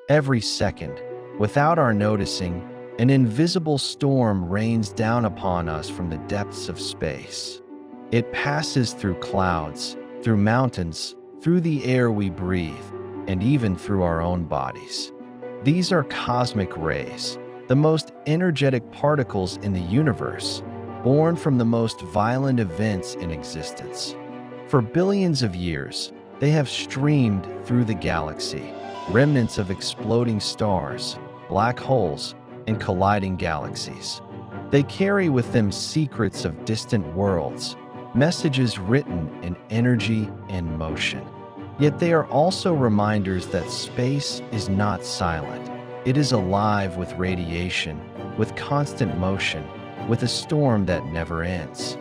Every second, without our noticing, an invisible storm rains down upon us from the depths of space. It passes through clouds, through mountains, through the air we breathe, and even through our own bodies. These are cosmic rays, the most energetic particles in the universe, born from the most violent events in existence. For billions of years, they have streamed through the galaxy, remnants of exploding stars, black holes, and colliding galaxies. They carry with them secrets of distant worlds, messages written in energy and motion. Yet they are also reminders that space is not silent. It is alive with radiation, with constant motion, with a storm that never ends.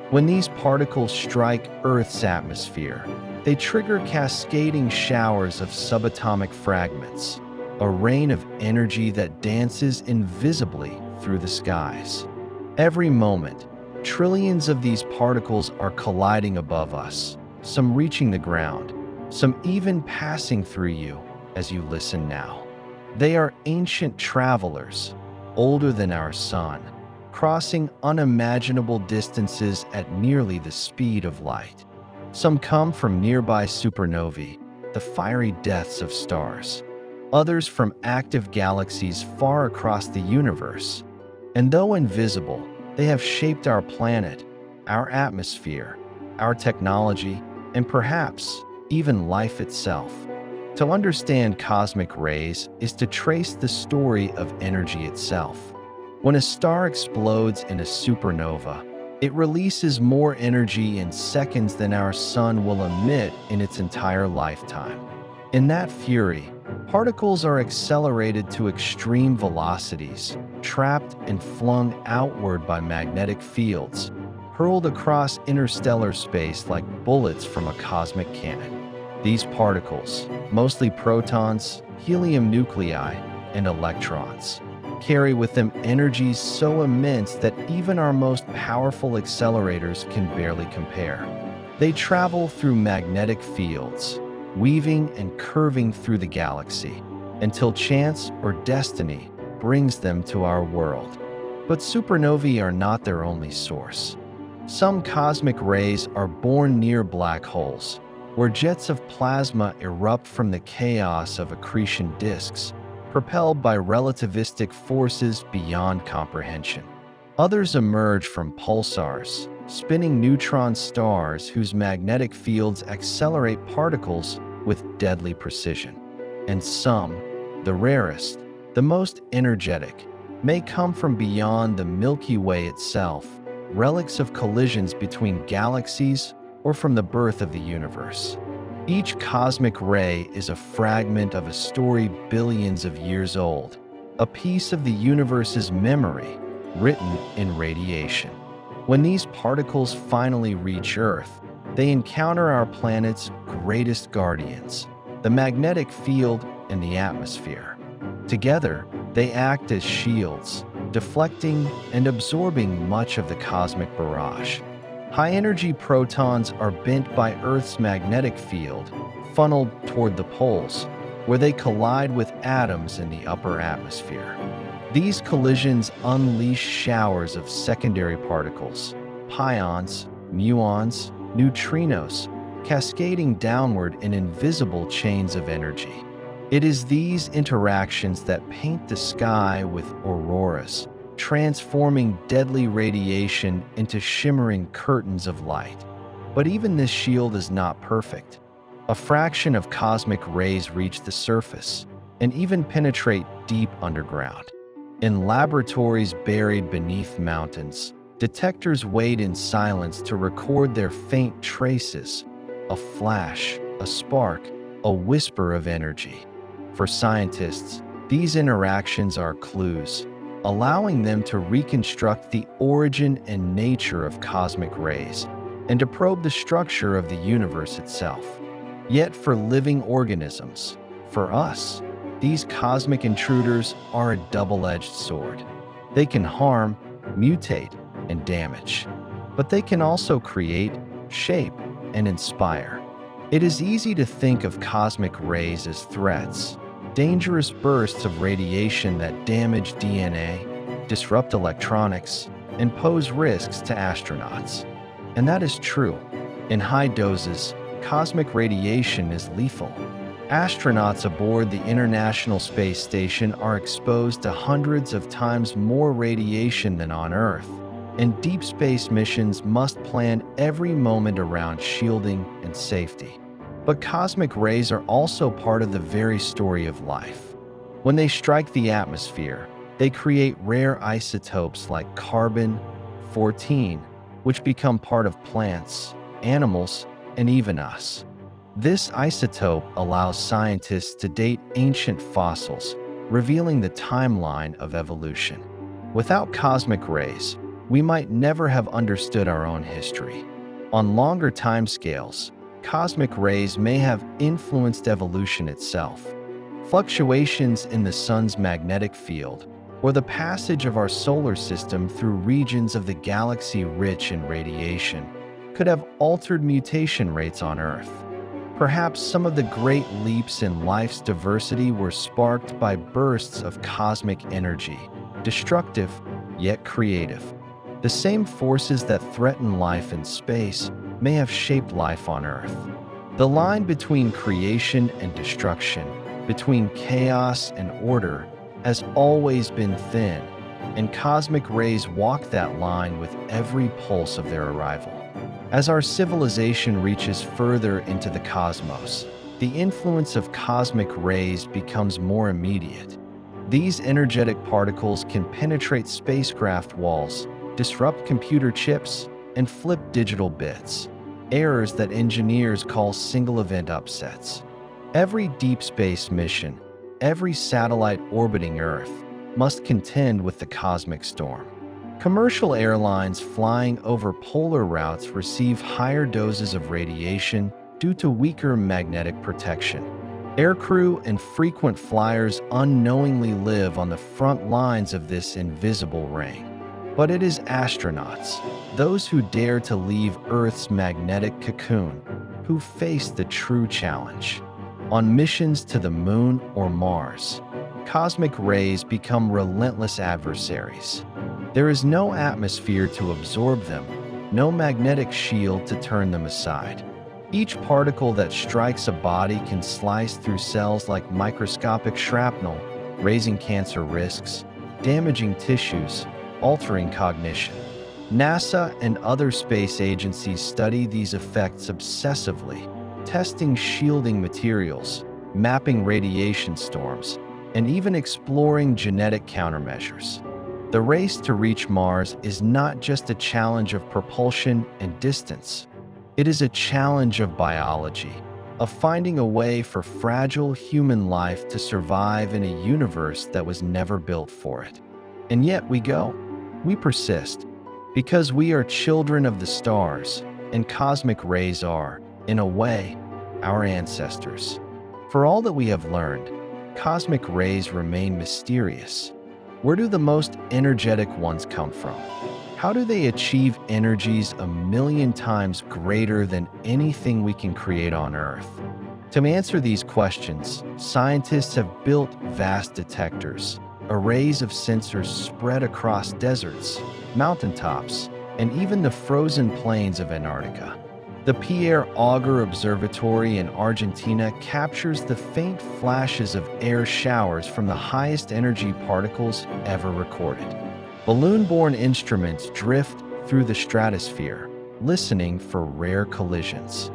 When these particles strike Earth's atmosphere, they trigger cascading showers of subatomic fragments, a rain of energy that dances invisibly through the skies. Every moment, trillions of these particles are colliding above us, some reaching the ground, some even passing through you as you listen now. They are ancient travelers, older than our sun, crossing unimaginable distances at nearly the speed of light. Some come from nearby supernovae, the fiery deaths of stars. Others from active galaxies far across the universe. And though invisible, they have shaped our planet, our atmosphere, our technology, and perhaps even life itself. To understand cosmic rays is to trace the story of energy itself. When a star explodes in a supernova, it releases more energy in seconds than our sun will emit in its entire lifetime. In that fury, particles are accelerated to extreme velocities, trapped and flung outward by magnetic fields, hurled across interstellar space like bullets from a cosmic cannon. These particles, mostly protons, helium nuclei, and electrons, carry with them energies so immense that even our most powerful accelerators can barely compare. They travel through magnetic fields, weaving and curving through the galaxy, until chance or destiny brings them to our world. But supernovae are not their only source. Some cosmic rays are born near black holes, where jets of plasma erupt from the chaos of accretion disks, propelled by relativistic forces beyond comprehension. Others emerge from pulsars, spinning neutron stars whose magnetic fields accelerate particles with deadly precision. And some, the rarest, the most energetic, may come from beyond the Milky Way itself, relics of collisions between galaxies or from the birth of the universe. Each cosmic ray is a fragment of a story billions of years old, a piece of the universe's memory written in radiation. When these particles finally reach Earth, they encounter our planet's greatest guardians, the magnetic field and the atmosphere. Together, they act as shields, deflecting and absorbing much of the cosmic barrage. High-energy protons are bent by Earth's magnetic field, funneled toward the poles, where they collide with atoms in the upper atmosphere. These collisions unleash showers of secondary particles, pions, muons, neutrinos, cascading downward in invisible chains of energy. It is these interactions that paint the sky with auroras, transforming deadly radiation into shimmering curtains of light. But even this shield is not perfect. A fraction of cosmic rays reach the surface and even penetrate deep underground. In laboratories buried beneath mountains, detectors wait in silence to record their faint traces, a flash, a spark, a whisper of energy. For scientists, these interactions are clues, allowing them to reconstruct the origin and nature of cosmic rays and to probe the structure of the universe itself. Yet for living organisms, for us, these cosmic intruders are a double-edged sword. They can harm, mutate, and damage, but they can also create, shape, and inspire. It is easy to think of cosmic rays as threats, dangerous bursts of radiation that damage DNA, disrupt electronics, and pose risks to astronauts. And that is true. In high doses, cosmic radiation is lethal. Astronauts aboard the International Space Station are exposed to hundreds of times more radiation than on Earth, and deep space missions must plan every moment around shielding and safety. But cosmic rays are also part of the very story of life. When they strike the atmosphere, they create rare isotopes like carbon-14, which become part of plants, animals, and even us. This isotope allows scientists to date ancient fossils, revealing the timeline of evolution. Without cosmic rays, we might never have understood our own history. On longer timescales, cosmic rays may have influenced evolution itself. Fluctuations in the sun's magnetic field, or the passage of our solar system through regions of the galaxy rich in radiation, could have altered mutation rates on Earth. Perhaps some of the great leaps in life's diversity were sparked by bursts of cosmic energy, destructive yet creative. The same forces that threaten life in space may have shaped life on Earth. The line between creation and destruction, between chaos and order, has always been thin, and cosmic rays walk that line with every pulse of their arrival. As our civilization reaches further into the cosmos, the influence of cosmic rays becomes more immediate. These energetic particles can penetrate spacecraft walls, disrupt computer chips, and flip digital bits, errors that engineers call single-event upsets. Every deep space mission, every satellite orbiting Earth, must contend with the cosmic storm. Commercial airlines flying over polar routes receive higher doses of radiation due to weaker magnetic protection. Aircrew and frequent flyers unknowingly live on the front lines of this invisible rain. But it is astronauts, those who dare to leave Earth's magnetic cocoon, who face the true challenge. On missions to the Moon or Mars, cosmic rays become relentless adversaries. There is no atmosphere to absorb them, no magnetic shield to turn them aside. Each particle that strikes a body can slice through cells like microscopic shrapnel, raising cancer risks, damaging tissues, altering cognition. NASA and other space agencies study these effects obsessively, testing shielding materials, mapping radiation storms, and even exploring genetic countermeasures. The race to reach Mars is not just a challenge of propulsion and distance. It is a challenge of biology, of finding a way for fragile human life to survive in a universe that was never built for it. And yet we go. We persist, because we are children of the stars, and cosmic rays are, in a way, our ancestors. For all that we have learned, cosmic rays remain mysterious. Where do the most energetic ones come from? How do they achieve energies 1,000,000 times greater than anything we can create on Earth? To answer these questions, scientists have built vast detectors, arrays of sensors spread across deserts, mountaintops, and even the frozen plains of Antarctica. The Pierre Auger Observatory in Argentina captures the faint flashes of air showers from the highest energy particles ever recorded. Balloon-borne instruments drift through the stratosphere, listening for rare collisions.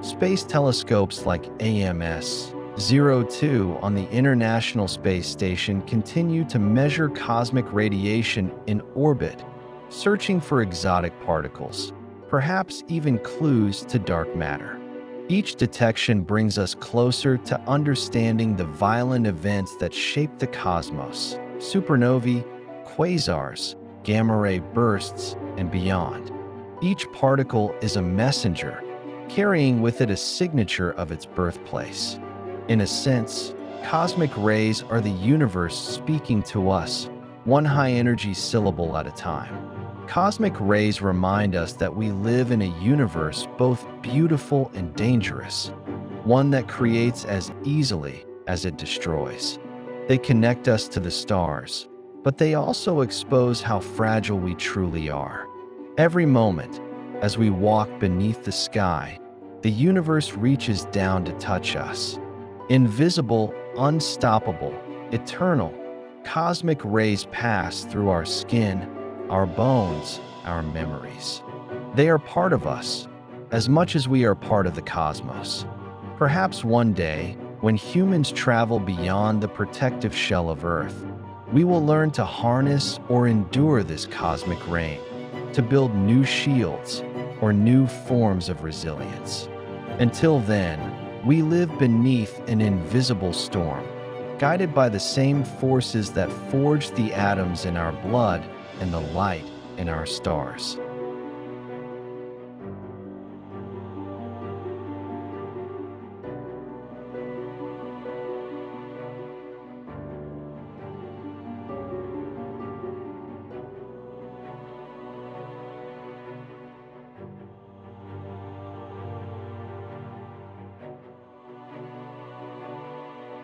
Space telescopes like AMS-02 on the International Space Station continue to measure cosmic radiation in orbit, searching for exotic particles, perhaps even clues to dark matter. Each detection brings us closer to understanding the violent events that shape the cosmos: supernovae, quasars, gamma-ray bursts, and beyond. Each particle is a messenger, carrying with it a signature of its birthplace. In a sense, cosmic rays are the universe speaking to us, one high-energy syllable at a time. Cosmic rays remind us that we live in a universe both beautiful and dangerous, one that creates as easily as it destroys. They connect us to the stars, but they also expose how fragile we truly are. Every moment, as we walk beneath the sky, the universe reaches down to touch us. Invisible, unstoppable, eternal, cosmic rays pass through our skin, our bones, our memories. They are part of us, as much as we are part of the cosmos. Perhaps one day, when humans travel beyond the protective shell of Earth, we will learn to harness or endure this cosmic rain, to build new shields or new forms of resilience. Until then, we live beneath an invisible storm, guided by the same forces that forged the atoms in our blood and the light in our stars.